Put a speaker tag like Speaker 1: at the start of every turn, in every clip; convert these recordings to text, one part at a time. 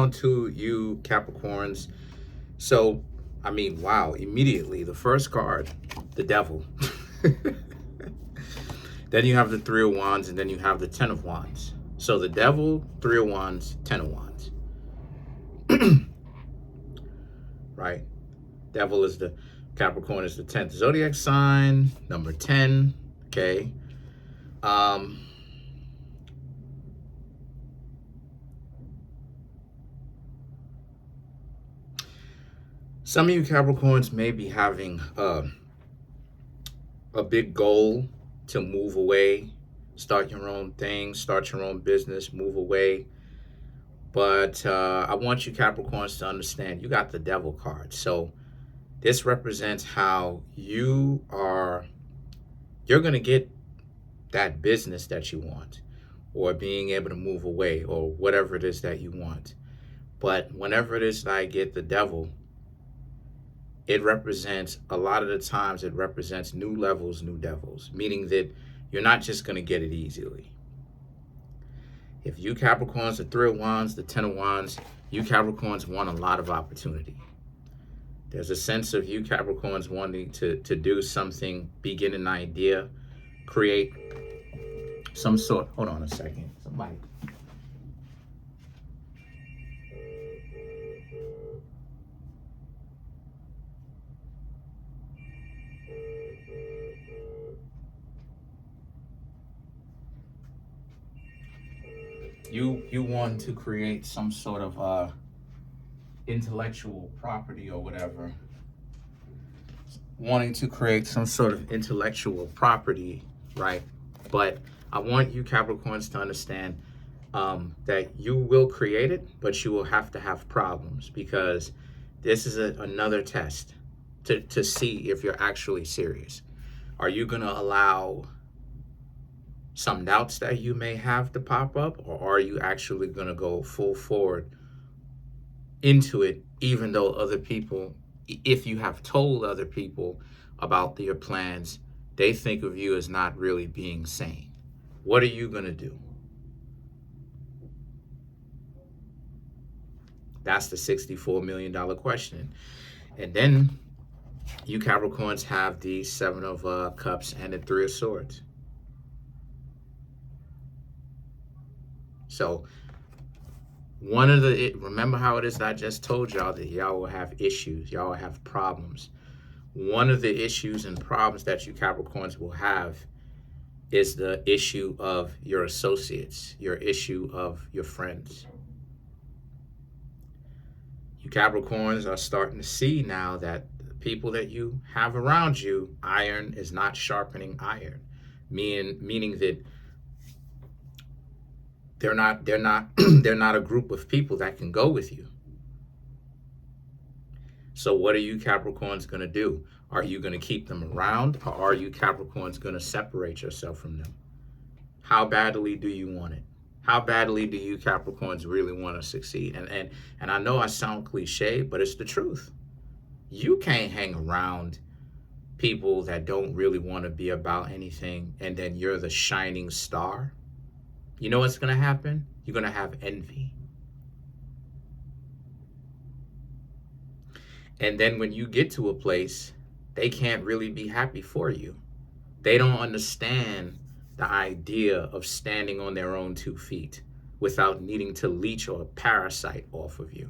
Speaker 1: on to you Capricorns. So, I mean, wow, immediately the first card, the devil. Then you have the Three of Wands, and then you have the Ten of Wands. So the devil, Three of Wands, Ten of Wands. Right? Devil is the Capricorn is the 10th zodiac sign, number 10. Okay. Some of you Capricorns may be having a big goal to move away, start your own thing, start your own business, move away. But I want you Capricorns to understand you got the devil card. So this represents how you're going to get that business that you want, or being able to move away, or whatever it is that you want. But whenever it is that I get the devil, it represents, a lot of the times it represents new levels, new devils, meaning that you're not just going to get it easily. If you Capricorns, the Three of Wands, the Ten of Wands, you Capricorns want a lot of opportunity. There's a sense of you Capricorns wanting to do something, begin an idea, create some sort. Hold on a second. Somebody. You want to create some sort of intellectual property or whatever. Wanting to create some sort of intellectual property, right? But I want you Capricorns to understand that you will create it, but you will have to have problems, because this is another test to see if you're actually serious. Are you going to allow some doubts that you may have to pop up, or are you actually going to go full forward into it, even though other people, if you have told other people about your plans, they think of you as not really being sane? What are you going to do? That's the $64 million question. And then you Capricorns have the Seven of Cups and the Three of Swords. So remember how it is that I just told y'all that y'all will have issues, y'all will have problems. One of the issues and problems that you Capricorns will have is the issue of your associates, your issue of your friends. You Capricorns are starting to see now that the people that you have around you, iron is not sharpening iron, meaning that they're not a group of people that can go with you. So what are you Capricorns going to do? Are you going to keep them around, or are you Capricorns going to separate yourself from them? How badly do you want it? How badly do you Capricorns really want to succeed? And I know I sound cliche, but it's the truth. You can't hang around people that don't really want to be about anything, and then you're the shining star. You know what's going to happen? You're going to have envy. And then when you get to a place, they can't really be happy for you. They don't understand the idea of standing on their own 2 feet without needing to leech or parasite off of you.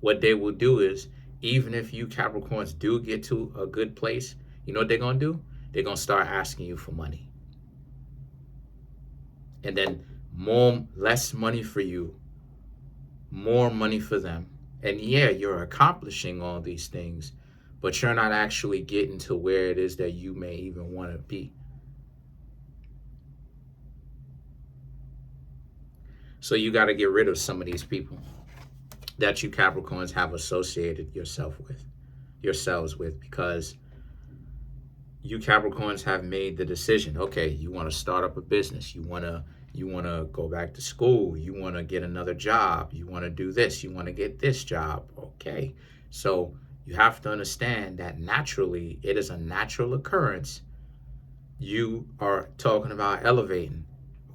Speaker 1: What they will do is, even if you Capricorns do get to a good place, you know what they're going to do? They're going to start asking you for money. And then less money for you, more money for them. And yeah, you're accomplishing all these things, but you're not actually getting to where it is that you may even want to be. So you got to get rid of some of these people that you Capricorns have associated yourselves with, because you Capricorns have made the decision. Okay, you want to start up a business. You want to go back to school. You want to get another job. You want to do this. You want to get this job. Okay, so you have to understand that naturally, it is a natural occurrence. You are talking about elevating.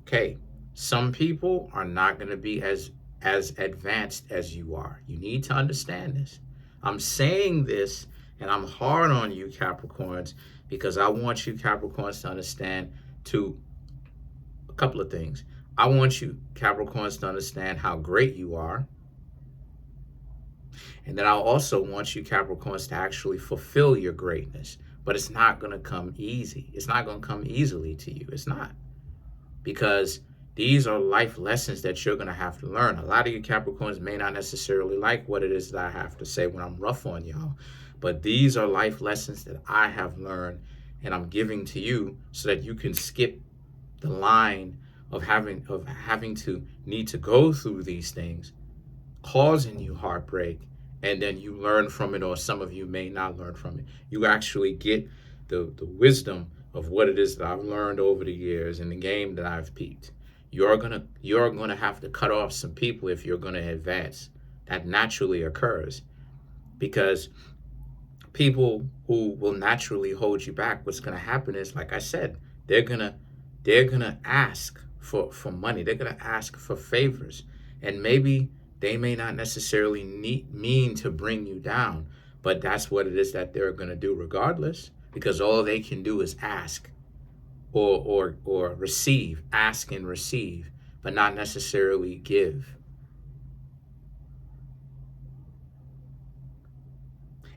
Speaker 1: Okay, some people are not going to be as as advanced as you are. You need to understand this. I'm saying this and I'm hard on you, Capricorns, because I want you, Capricorns, to understand a couple of things. I want you, Capricorns, to understand how great you are. And then I also want you, Capricorns, to actually fulfill your greatness. But it's not going to come easy. It's not going to come easily to you. It's not. Because these are life lessons that you're going to have to learn. A lot of you Capricorns may not necessarily like what it is that I have to say when I'm rough on y'all. But these are life lessons that I have learned and I'm giving to you so that you can skip the line of having to need to go through these things, causing you heartbreak, and then you learn from it, or some of you may not learn from it. You actually get the wisdom of what it is that I've learned over the years in the game that I've peeped. You're gonna have to cut off some people if you're gonna advance. That naturally occurs because people who will naturally hold you back, what's gonna happen is, like I said, they're gonna ask for money. They're gonna ask for favors, and maybe they may not necessarily mean to bring you down, but that's what it is that they're gonna do regardless, because all they can do is ask or receive, ask and receive, but not necessarily give.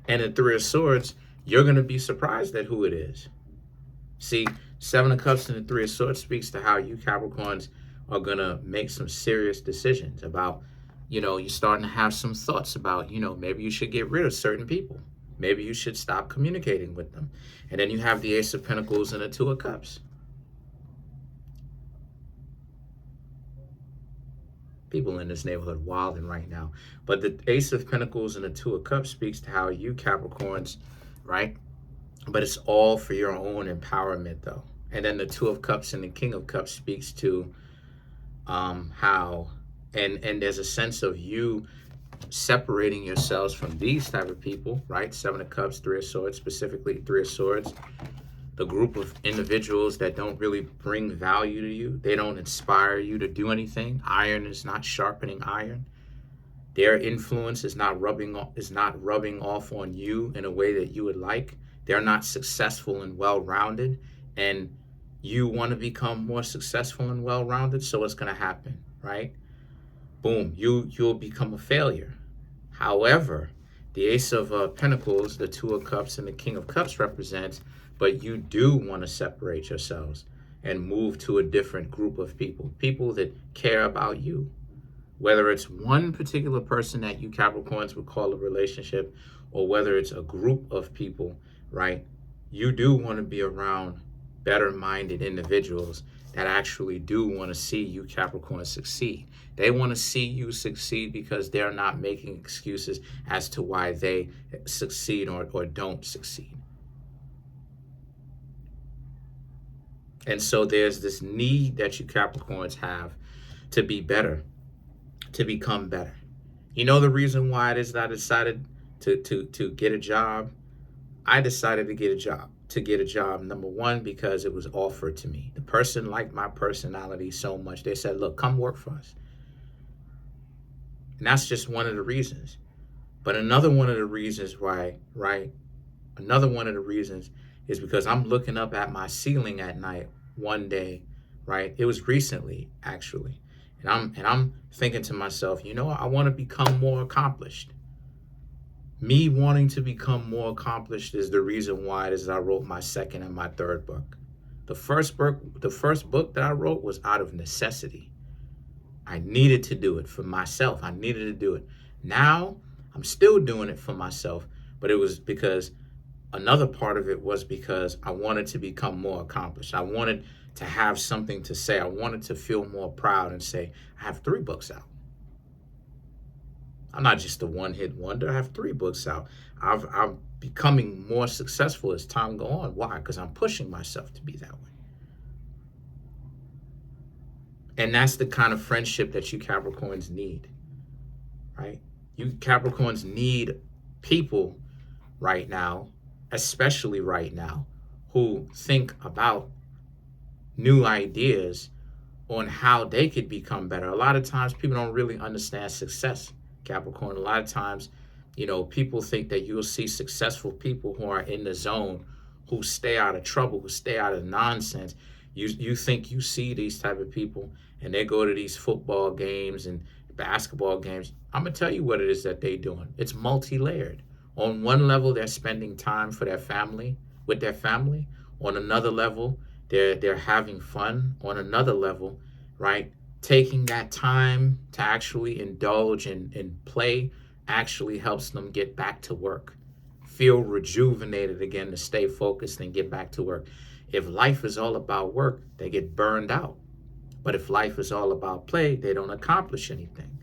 Speaker 1: And the Three of Swords, you're going to be surprised at who it is. See, Seven of Cups and the Three of Swords speaks to how you Capricorns are going to make some serious decisions about, you're starting to have some thoughts about, maybe you should get rid of certain people. Maybe you should stop communicating with them. And then you have the Ace of Pentacles and the Two of Cups. People in this neighborhood wilding right now. But the Ace of Pentacles and the Two of Cups speaks to how you Capricorns, right? But it's all for your own empowerment, though. And then the Two of Cups and the King of Cups speaks to how, and there's a sense of you separating yourselves from these type of people, right? Seven of Cups, Three of Swords, specifically Three of Swords. The group of individuals that don't really bring value to you. They don't inspire you to do anything. Iron is not sharpening iron. Their influence is not rubbing off on you in a way that you would like. They're not successful and well-rounded, and you want to become more successful and well-rounded, so what's going to happen, right? Boom, you'll become a failure. However, the Ace of Pentacles, the Two of Cups, and the King of Cups represents, but you do want to separate yourselves and move to a different group of people that care about you. Whether it's one particular person that you Capricorns would call a relationship, or whether it's a group of people, right? You do want to be around better-minded individuals that actually do want to see you Capricorns succeed. They want to see you succeed because they're not making excuses as to why they succeed or don't succeed. And so there's this need that you Capricorns have to be better, to become better. You know the reason why it is that I decided to get a job? I decided to get a job, number one, because it was offered to me. The person liked my personality so much. They said, look, come work for us. And that's just one of the reasons. But another one of the reasons why, right? Another one of the reasons is because I'm looking up at my ceiling at night one day, right? It was recently, actually. And I'm thinking to myself, I want to become more accomplished. Me wanting to become more accomplished is the reason why it is I wrote my second and my third book. The first book that I wrote was out of necessity. I needed to do it for myself. I needed to do it. Now, I'm still doing it for myself, but it was because another part of it was because I wanted to become more accomplished. I wanted to have something to say. I wanted to feel more proud and say, I have 3 books out. I'm not just a one-hit wonder. I have 3 books out. I'm becoming more successful as time goes on. Why? Because I'm pushing myself to be that way. And that's the kind of friendship that you Capricorns need, right? You Capricorns need people right now, especially right now, who think about new ideas on how they could become better. A lot of times people don't really understand success, Capricorn. A lot of times, people think that you'll see successful people who are in the zone, who stay out of trouble, who stay out of nonsense. You think you see these type of people and they go to these football games and basketball games. I'm going to tell you what it is that they're doing. It's multi-layered. On one level, they're spending time for their family, with their family. On another level, they're having fun. On another level, right, taking that time to actually indulge and play actually helps them get back to work, feel rejuvenated again, to stay focused and get back to work. If life is all about work, they get burned out. But if life is all about play, they don't accomplish anything,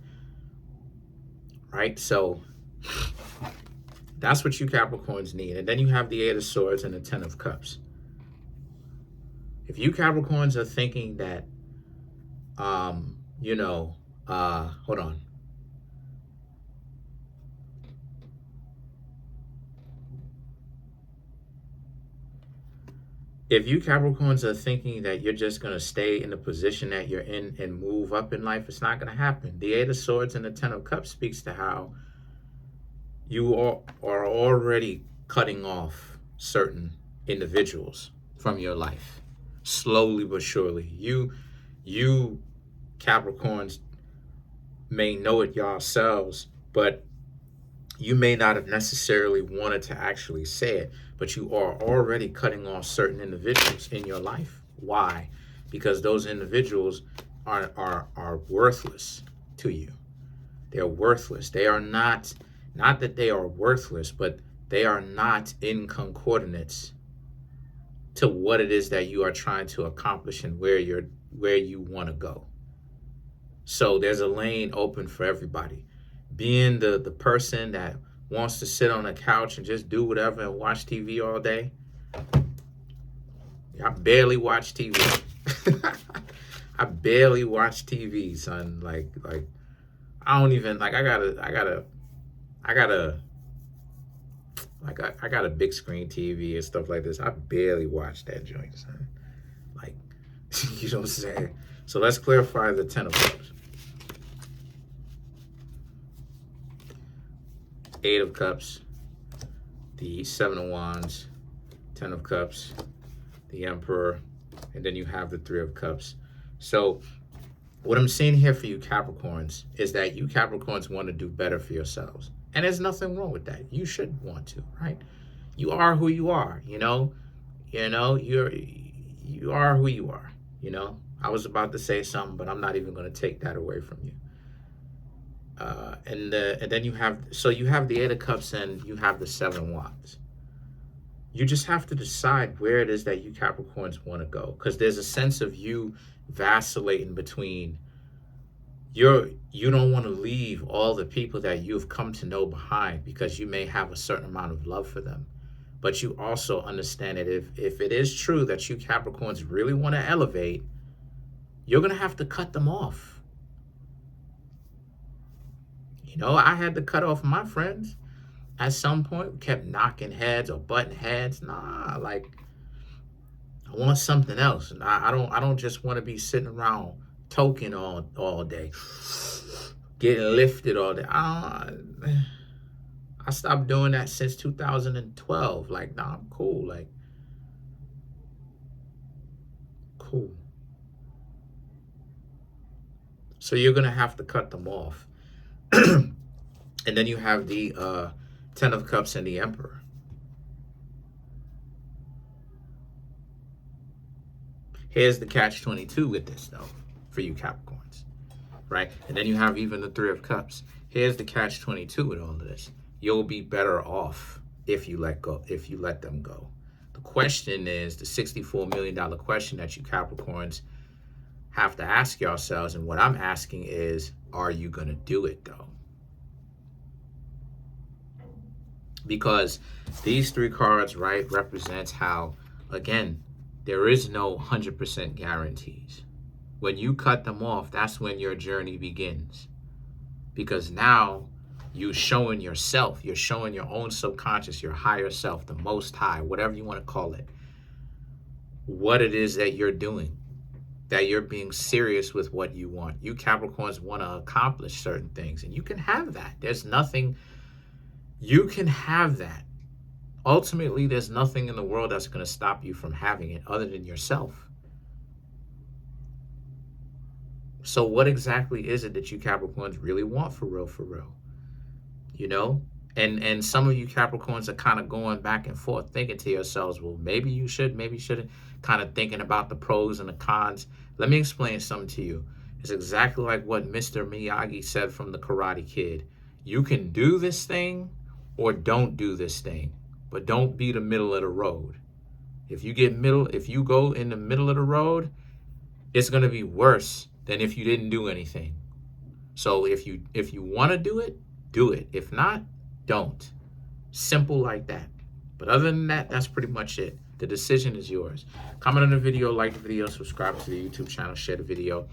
Speaker 1: right? So that's what you Capricorns need. And then you have the Eight of Swords and the Ten of Cups. If you Capricorns are thinking that, hold on. If you Capricorns are thinking that you're just going to stay in the position that you're in and move up in life, it's not going to happen. The Eight of Swords and the Ten of Cups speaks to how you are already cutting off certain individuals from your life, slowly but surely. You Capricorns may know it yourselves, but you may not have necessarily wanted to actually say it, but you are already cutting off certain individuals in your life. Why? Because those individuals are worthless to you. They're worthless. They are not that they are worthless, but they are not in concordance to what it is that you are trying to accomplish and where you want to go. So there's a lane open for everybody. Being the person that wants to sit on a couch and just do whatever and watch TV all day. I barely watch TV. I barely watch TV, son. Like I don't even I got a big screen TV and stuff like this. I barely watch that joint, son. Like, you know what I'm saying? So let's clarify the Ten of Cups. Eight of Cups, the Seven of Wands, Ten of Cups, the Emperor, and then you have the Three of Cups. So what I'm seeing here for you Capricorns is that you Capricorns want to do better for yourselves. And there's nothing wrong with that. You should want to, right? You are who you are, you are who you are, I was about to say something, but I'm not even going to take that away from you. And then you have the Eight of Cups and you have the Seven of Wands. You just have to decide where it is that you Capricorns want to go, because there's a sense of you vacillating between you don't want to leave all the people that you've come to know behind because you may have a certain amount of love for them. But you also understand that if it is true that you Capricorns really want to elevate, you're going to have to cut them off. I had to cut off my friends at some point. We kept knocking heads or butting heads. Nah, I want something else. And I don't just want to be sitting around toking all day, getting lifted all day. I stopped doing that since 2012. I'm cool. Cool. So you're going to have to cut them off. And then you have the Ten of Cups and the Emperor. Here's the catch-22 with this, though, for you Capricorns, right? And then you have even the Three of Cups. Here's the catch-22 with all of this. You'll be better off if you let them go. The question is the $64 million question that you Capricorns have to ask yourselves, and what I'm asking is, are you going to do it, though? Because these three cards, right, represents how, again, there is no 100% guarantees. When you cut them off, that's when your journey begins. Because now you're showing yourself, you're showing your own subconscious, your higher self, the most high, whatever you want to call it, what it is that you're doing. that you're being serious with what you want. You Capricorns want to accomplish certain things, and you can have that. There's nothing, you can have that. Ultimately, there's nothing in the world that's going to stop you from having it other than yourself. So what exactly is it that you Capricorns really want for real, for real? You know? And some of you Capricorns are kind of going back and forth, thinking to yourselves, well, maybe you should, maybe you shouldn't, kind of thinking about the pros and the cons. Let me explain something to you. It's exactly like what Mr. Miyagi said from the Karate Kid. You can do this thing or don't do this thing, but don't be the middle of the road. If you go in the middle of the road, it's going to be worse than if you didn't do anything. So if you want to do it, do it. If not, don't. Simple like that. But other than that, that's pretty much it. The decision is yours. Comment on the video, like the video, subscribe to the YouTube channel, share the video.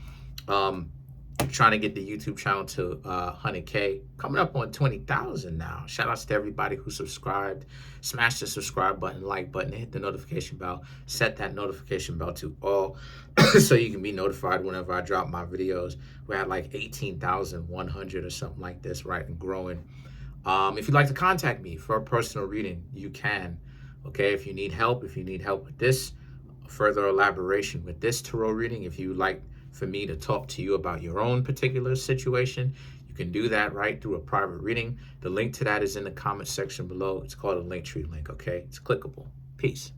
Speaker 1: Trying to get the YouTube channel to 100K. Coming up on 20,000 now. Shout outs to everybody who subscribed. Smash the subscribe button, like button, hit the notification bell. Set that notification bell to all so you can be notified whenever I drop my videos. We're at like 18,100 or something like this, right? And growing. If you'd like to contact me for a personal reading, you can. Okay, if you need help with this, further elaboration with this tarot reading, if you like for me to talk to you about your own particular situation, you can do that right through a private reading. The link to that is in the comment section below. It's called a Linktree link, okay? It's clickable. Peace.